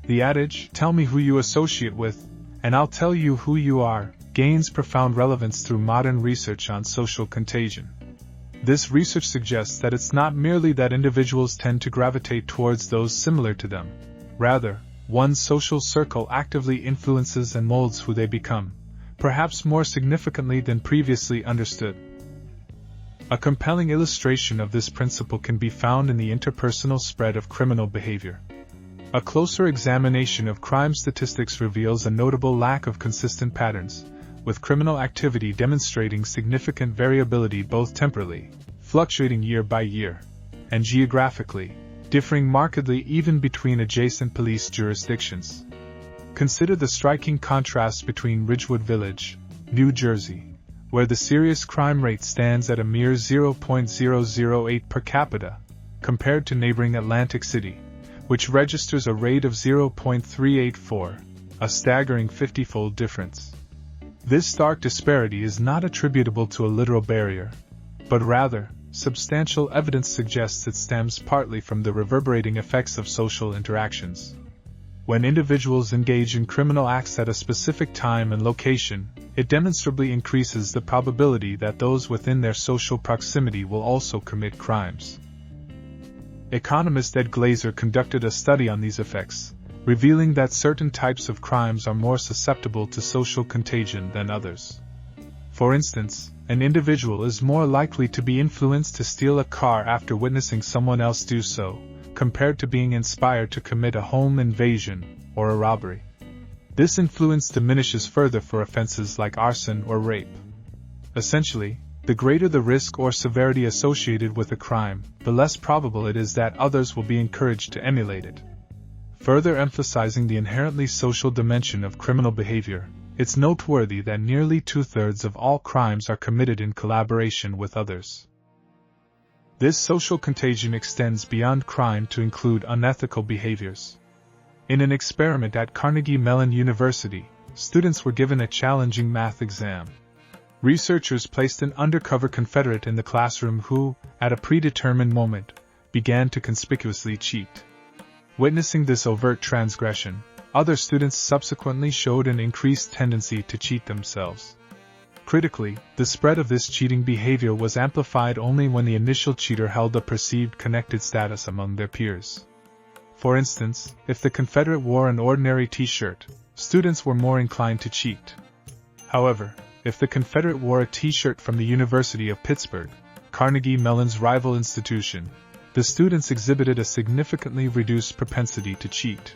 The adage, "Tell me who you associate with, and I'll tell you who you are," gains profound relevance through modern research on social contagion. This research suggests that it's not merely that individuals tend to gravitate towards those similar to them. Rather, one's social circle actively influences and molds who they become, perhaps more significantly than previously understood. A compelling illustration of this principle can be found in the interpersonal spread of criminal behavior. A closer examination of crime statistics reveals a notable lack of consistent patterns, with criminal activity demonstrating significant variability both temporally, fluctuating year by year, and geographically, differing markedly even between adjacent police jurisdictions. Consider the striking contrast between Ridgewood Village, New Jersey, where the serious crime rate stands at a mere 0.008 per capita, compared to neighboring Atlantic City, which registers a rate of 0.384, a staggering 50-fold difference. This stark disparity is not attributable to a literal barrier, but rather, substantial evidence suggests it stems partly from the reverberating effects of social interactions. When individuals engage in criminal acts at a specific time and location, it demonstrably increases the probability that those within their social proximity will also commit crimes. Economist Ed Glaeser conducted a study on these effects, revealing that certain types of crimes are more susceptible to social contagion than others. For instance, an individual is more likely to be influenced to steal a car after witnessing someone else do so, compared to being inspired to commit a home invasion or a robbery. This influence diminishes further for offenses like arson or rape. Essentially, the greater the risk or severity associated with a crime, the less probable it is that others will be encouraged to emulate it. Further emphasizing the inherently social dimension of criminal behavior, it's noteworthy that nearly 2/3 of all crimes are committed in collaboration with others. This social contagion extends beyond crime to include unethical behaviors. In an experiment at Carnegie Mellon University, students were given a challenging math exam. Researchers placed an undercover Confederate in the classroom who, at a predetermined moment, began to conspicuously cheat. Witnessing this overt transgression, other students subsequently showed an increased tendency to cheat themselves. Critically, the spread of this cheating behavior was amplified only when the initial cheater held a perceived connected status among their peers. For instance, if the Confederate wore an ordinary t-shirt, students were more inclined to cheat. However, if the Confederate wore a t-shirt from the University of Pittsburgh, Carnegie Mellon's rival institution, the students exhibited a significantly reduced propensity to cheat.